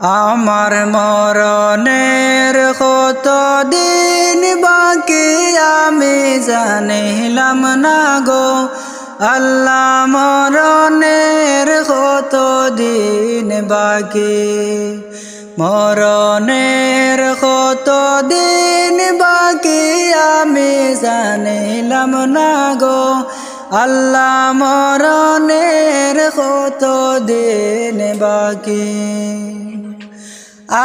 আমার মরণের কত দিন বাকি আমি জানিলাম না গো আল্লাহ মরণের কত দিন বাকি মরণের কত দিন বাকি আমি জানিলাম না গো আল্লাহ মরণের কত দিন বাকি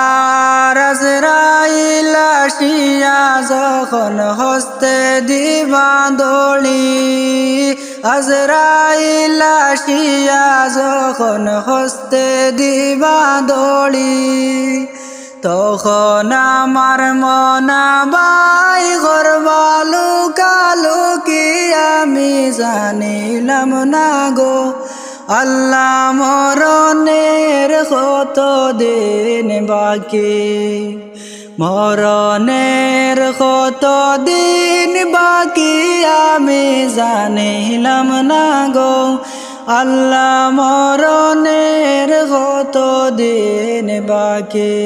আর আজরাইল আসিয়া যখন হস্তে দিবা দড়ি আজরাইল আসিয়া যখন হস্তে দিবা দড়ি তখন আমার মনাবাই করবা লুকালুকি আমি জানিলাম না গো আল্লাহ মরণের কত দিন বাকি মরণের কত দিন বাকি আমি জানিলাম না গো আল্লাহ মরণের কত দিন বাকি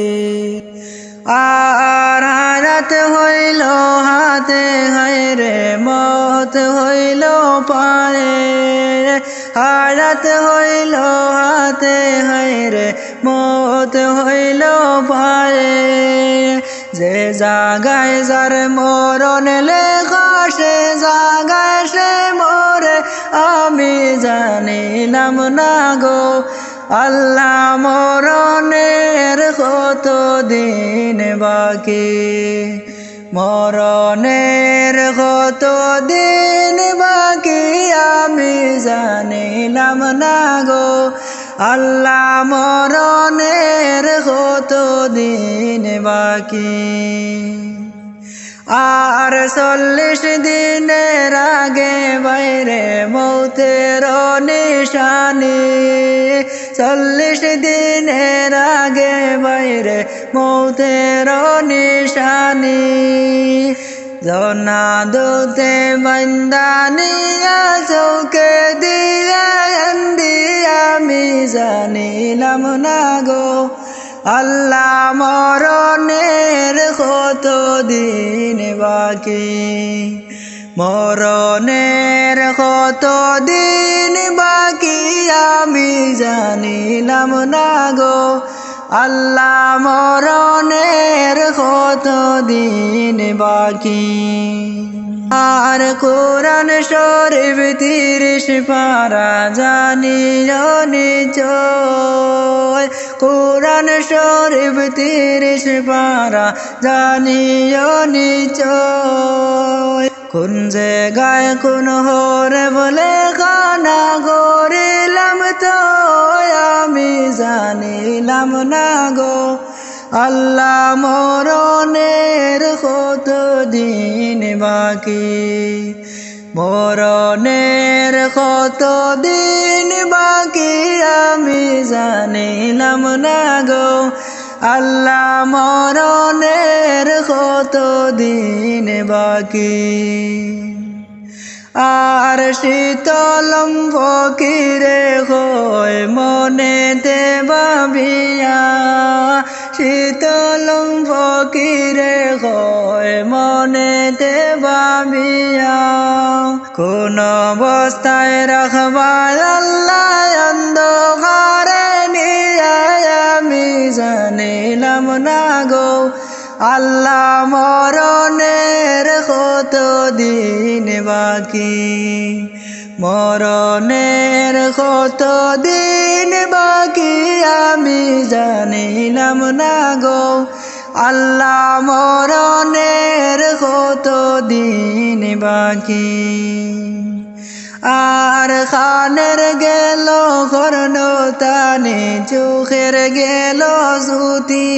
আর হারাত হইল হাতে হায়রে মত হইল পারে হারাত হইল হাতে হায়রে মত হইল পারে যে জাগায় যার মরণ লেখা সে জাগায় সে মরে আমি জানিলাম না গো আল্লাহ মরণের কত দিন বাকি মরণের কত দিন বাকি আমি জানিলাম না গো আল্লাহ মরণের কত দিন বাকি আর 40 দিনের আগে বাইরে মৌতের নিশানি 40 দিনের আগে বাইরে মৌতের নিশানি জনা দোতে বন্দানিয়া চৌকে দিয়া আমি জানিলাম না গো আল্লাহ মরণের কত দিন বাকি মরণের কত দিন বাকি আমি জানিলাম না গো আল্লাহ মরণের কত দিন বাকি আর কোরআন শরীফ 30 পারা জানিও নিশ্চয় কোরআন শরীফ 30 পারা জানিও নিশ্চয় কোন জায়গায় কোন হরে বলে খানা করিলাম তো আমি জানিলাম না গো আল্লাহ মরণের কত দিন বাকি মরণের কত দিন বাকি আমি জানিলাম না গো আল্লাহ মরণের কত দিন বাকি আর শীতলম ফকিরে হয় মনেতে ভাবিয়া শীতলম ফকিরে হয় মনেতে ভাবিয়া কোন অবস্থায় রাখবা আল্লাহ অন্ধকারে নিয়া আমি জানিলাম না গো আল্লাহ মরণের কত দিন বাকি মরণের কত দিন বাকি আমি জানিলাম না গো আল্লাহ মরণের কত দিন বাকি আর খানের গেল কর্ণতানে চোখের গেল জ্যোতি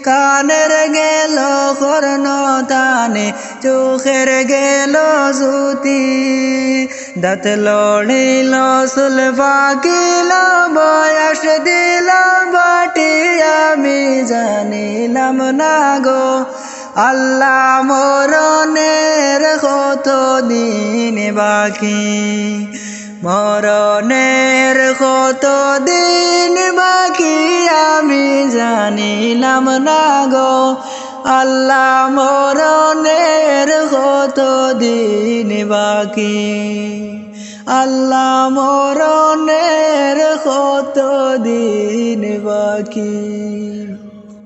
কানের গেল কর্ণতানে চোখের গেল জ্যোতি দাঁত লড়িল চুল পাকিল বয়স দিল বাটি আমি জানিলাম না গো আল্লাহ মরণের কত দিন বাকি মরণের কত দিন বাকি আমি জানিলাম না গো আল্লাহ মরণের কত দিন বাকি আল্লাহ মরণের কত দিন বাকি